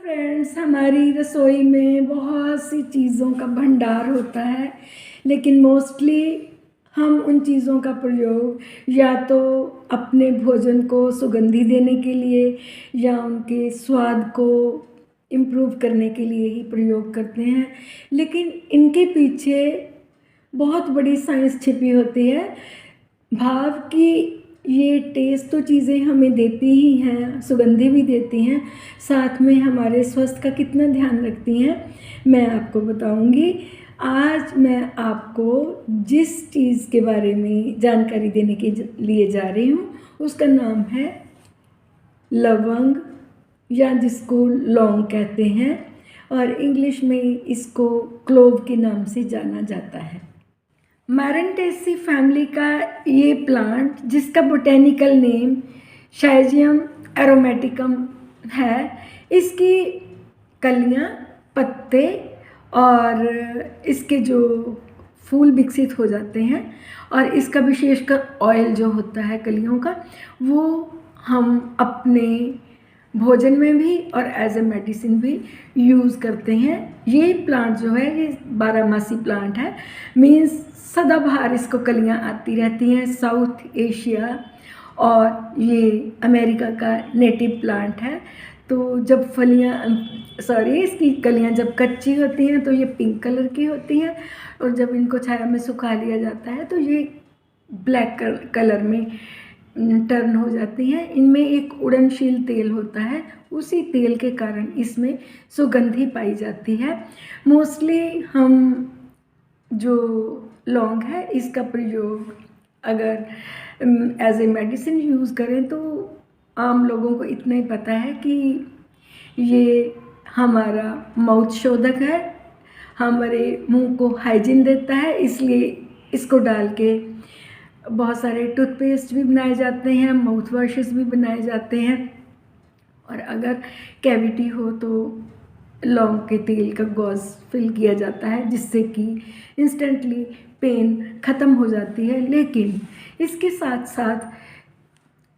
Friends, हमारी रसोई में बहुत सी चीज़ों का भंडार होता है, लेकिन मोस्टली हम उन चीज़ों का प्रयोग या तो अपने भोजन को सुगंधी देने के लिए या उनके स्वाद को इम्प्रूव करने के लिए ही प्रयोग करते हैं। लेकिन इनके पीछे बहुत बड़ी साइंस छिपी होती है। भाव कि ये टेस्ट तो चीज़ें हमें देती ही हैं, सुगंधी भी देती हैं, साथ में हमारे स्वास्थ्य का कितना ध्यान रखती हैं, मैं आपको बताऊंगी। आज मैं आपको जिस चीज़ के बारे में जानकारी देने के लिए जा रही हूँ उसका नाम है लवंग, या जिसको लौंग कहते हैं, और इंग्लिश में इसको क्लोव के नाम से जाना जाता है। मैरेंटेसी फैमिली का ये प्लांट, जिसका बोटेनिकल नेम शाइजियम एरोमेटिकम है, इसकी कलियाँ, पत्ते और इसके जो फूल विकसित हो जाते हैं और इसका विशेषकर ऑयल जो होता है कलियों का, वो हम अपने भोजन में भी और एज ए मेडिसिन भी यूज़ करते हैं। ये प्लांट जो है ये बारहमासी प्लांट है, मीन्स सदाबहार इसको कलियाँ आती रहती हैं। साउथ एशिया और ये अमेरिका का नेटिव प्लांट है। तो जब इसकी कलियाँ जब कच्ची होती हैं तो ये पिंक कलर की होती हैं, और जब इनको छाया में सुखा लिया जाता है तो ये ब्लैक कलर में टर्न हो जाती हैं। इनमें एक उड़नशील तेल होता है, उसी तेल के कारण इसमें सुगंधी पाई जाती है। मोस्टली हम जो लौंग है इसका प्रयोग अगर एज ए मेडिसिन यूज़ करें तो आम लोगों को इतना ही पता है कि ये हमारा माउथ शोधक है, हमारे मुंह को हाइजीन देता है, इसलिए इसको डाल के बहुत सारे टूथपेस्ट भी बनाए जाते हैं, माउथ वॉशेस भी बनाए जाते हैं। और अगर कैविटी हो तो लौंग के तेल का गॉज फिल किया जाता है, जिससे कि इंस्टेंटली पेन ख़त्म हो जाती है। लेकिन इसके साथ साथ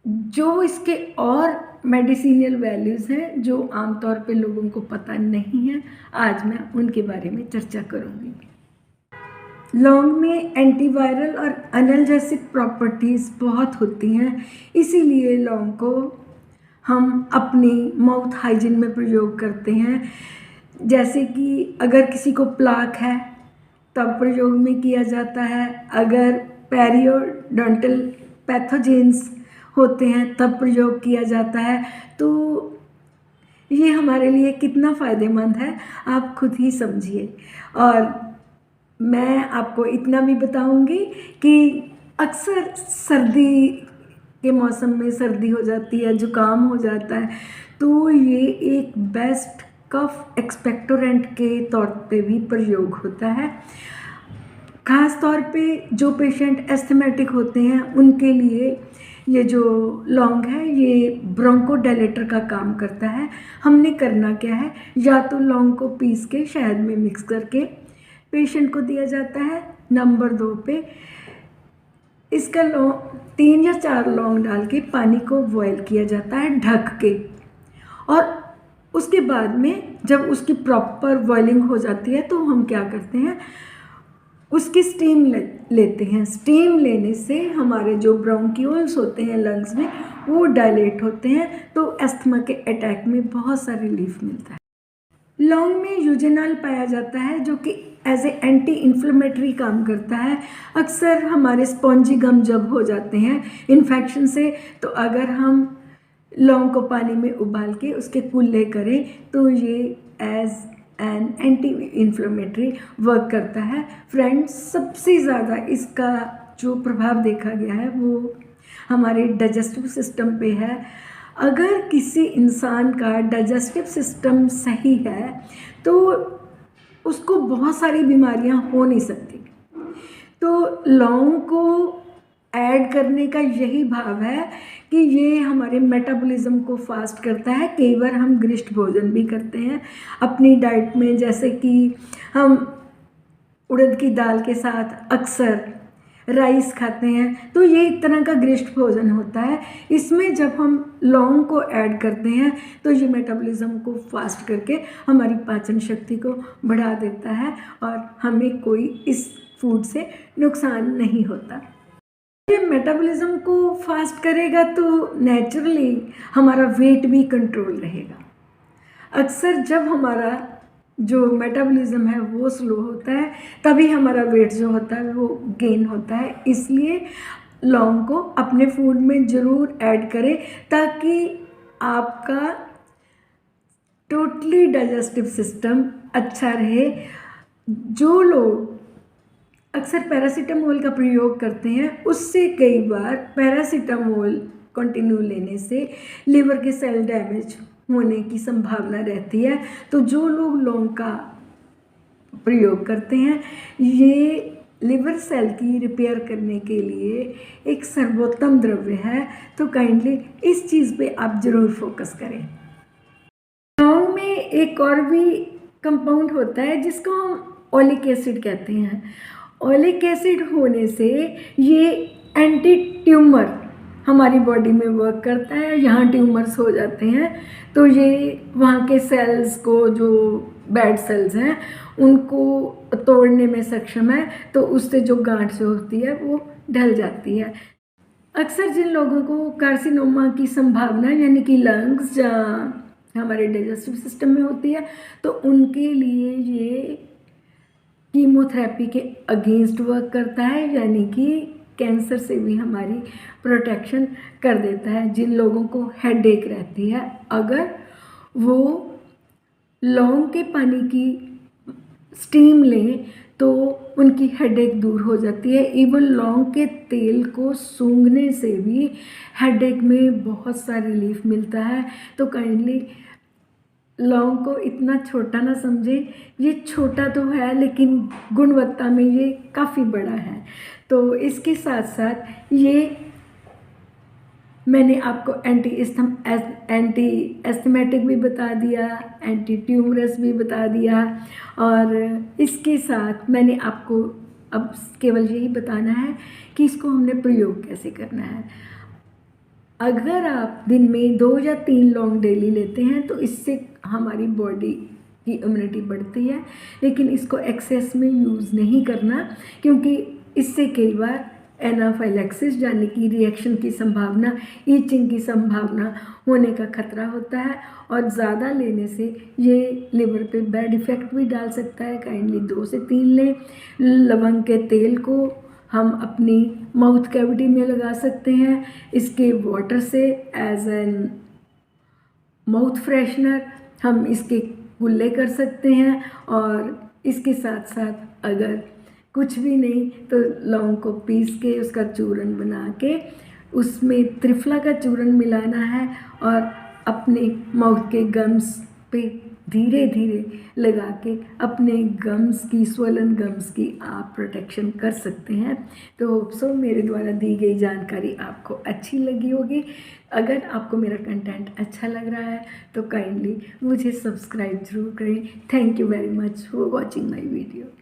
जो इसके और मेडिसिनल वैल्यूज़ हैं जो आमतौर पे लोगों को पता नहीं है, आज मैं उनके बारे में चर्चा करूँगी। लौंग में एंटीवायरल और एनाल्जेसिक प्रॉपर्टीज़ बहुत होती हैं, इसीलिए लौंग को हम अपनी माउथ हाइजीन में प्रयोग करते हैं। जैसे कि अगर किसी को प्लाक है तब प्रयोग में किया जाता है, अगर पेरियोडोंटल पैथोजेंस होते हैं तब प्रयोग किया जाता है। तो ये हमारे लिए कितना फ़ायदेमंद है आप खुद ही समझिए। और मैं आपको इतना भी बताऊंगी कि अक्सर सर्दी के मौसम में सर्दी हो जाती है, जुकाम हो जाता है, तो ये एक बेस्ट कफ एक्सपेक्टोरेंट के तौर पे भी प्रयोग होता है। ख़ास तौर पे जो पेशेंट एस्थमेटिक होते हैं उनके लिए ये जो लौंग है ये ब्रोंकोडायलेटर का काम करता है। हमने करना क्या है, या तो लौंग को पीस के शहद में मिक्स करके पेशेंट को दिया जाता है। नंबर 2 पे इसका 3 या 4 लौंग डाल के पानी को बॉयल किया जाता है ढक के, और उसके बाद में जब उसकी प्रॉपर बॉइलिंग हो जाती है तो हम क्या करते हैं, उसकी स्टीम लेते हैं। स्टीम लेने से हमारे जो ब्रोंक्यूल्स होते हैं लंग्स में वो डायलेट होते हैं, तो अस्थमा के अटैक में बहुत सा रिलीफ मिलता है। लौंग में यूजेनॉल पाया जाता है जो कि एज ए एंटी इन्फ्लेमेटरी काम करता है। अक्सर हमारे स्पॉन्जी गम जब हो जाते हैं इन्फेक्शन से, तो अगर हम लौंग को पानी में उबाल के उसके कुल्ले करें तो ये as an anti inflammatory work करता है। फ्रेंड्स, सबसे ज़्यादा इसका जो प्रभाव देखा गया है वो हमारे डाइजेस्टिव सिस्टम पे है। अगर किसी इंसान का डाइजेस्टिव सिस्टम सही है तो उसको बहुत सारी बीमारियां हो नहीं सकती। तो लौंग को ऐड करने का यही भाव है कि ये हमारे मेटाबॉलिज्म को फास्ट करता है। कई बार हम गरिष्ठ भोजन भी करते हैं अपनी डाइट में, जैसे कि हम उड़द की दाल के साथ अक्सर राइस खाते हैं, तो ये एक तरह का ग्रिष्ट भोजन होता है। इसमें जब हम लौंग को ऐड करते हैं तो ये मेटाबॉलिज्म को फास्ट करके हमारी पाचन शक्ति को बढ़ा देता है और हमें कोई इस फूड से नुकसान नहीं होता। ये मेटाबॉलिज्म को फास्ट करेगा तो नेचुरली हमारा वेट भी कंट्रोल रहेगा। अक्सर जब हमारा जो मेटाबॉलिज्म है वो स्लो होता है तभी हमारा वेट जो होता है वो गेन होता है। इसलिए लौंग को अपने फूड में ज़रूर ऐड करें ताकि आपका टोटली डाइजेस्टिव सिस्टम अच्छा रहे। जो लोग अक्सर पैरासीटामोल का प्रयोग करते हैं उससे कई बार पैरासीटामोल कंटिन्यू लेने से लिवर के सेल डैमेज होने की संभावना रहती है। तो जो लोग लौंग का प्रयोग करते हैं ये लिवर सेल की रिपेयर करने के लिए एक सर्वोत्तम द्रव्य है। तो काइंडली इस चीज़ पे आप ज़रूर फोकस करें। लौंग में एक और भी कंपाउंड होता है जिसको हम ओलिक एसिड कहते हैं। ओलिक एसिड होने से ये एंटी ट्यूमर हमारी बॉडी में वर्क करता है। यहाँ ट्यूमर्स हो जाते हैं तो ये वहाँ के सेल्स को, जो बैड सेल्स हैं उनको तोड़ने में सक्षम है, तो उससे जो गांठ जो होती है वो ढल जाती है। अक्सर जिन लोगों को कार्सिनोमा की संभावना यानी कि लंग्स जहाँ हमारे डाइजेस्टिव सिस्टम में होती है तो उनके लिए ये कीमोथेरेपी के अगेंस्ट वर्क करता है, यानी कि कैंसर से भी हमारी प्रोटेक्शन कर देता है। जिन लोगों को हेडेक रहती है अगर वो लौंग के पानी की स्टीम लें तो उनकी हेडेक दूर हो जाती है। इवन लौंग के तेल को सूंघने से भी हेडेक में बहुत सा रिलीफ मिलता है। तो काइंडली लौंग को इतना छोटा ना समझें, ये छोटा तो है लेकिन गुणवत्ता में ये काफ़ी बड़ा है। तो इसके साथ साथ ये मैंने आपको एंटी एस्थमेटिक भी बता दिया, एंटी ट्यूमरस भी बता दिया, और इसके साथ मैंने आपको अब केवल यही बताना है कि इसको हमने प्रयोग कैसे करना है। अगर आप दिन में 2 या 3 लौंग डेली लेते हैं तो इससे हमारी बॉडी की इम्यूनिटी बढ़ती है, लेकिन इसको एक्सेस में यूज़ नहीं करना क्योंकि इससे कई बार एनाफाइलैक्सिस यानी कि रिएक्शन की संभावना, ईचिंग की संभावना होने का खतरा होता है और ज़्यादा लेने से ये लिवर पे बैड इफ़ेक्ट भी डाल सकता है। काइंडली 2 से 3 लें। लवंग के तेल को हम अपनी माउथ कैविटी में लगा सकते हैं। इसके वाटर से एज एन माउथ फ्रेशनर हम इसके कुल्ले कर सकते हैं, और इसके साथ साथ अगर कुछ भी नहीं तो लौंग को पीस के उसका चूरन बना के उसमें त्रिफला का चूरन मिलाना है और अपने माउथ के गम्स पे धीरे धीरे लगा के अपने गम्स की, स्वलन गम्स की आप प्रोटेक्शन कर सकते हैं। तो होप सो मेरे द्वारा दी गई जानकारी आपको अच्छी लगी होगी। अगर आपको मेरा कंटेंट अच्छा लग रहा है तो काइंडली मुझे सब्सक्राइब जरूर करें। Thank you very much for watching my video.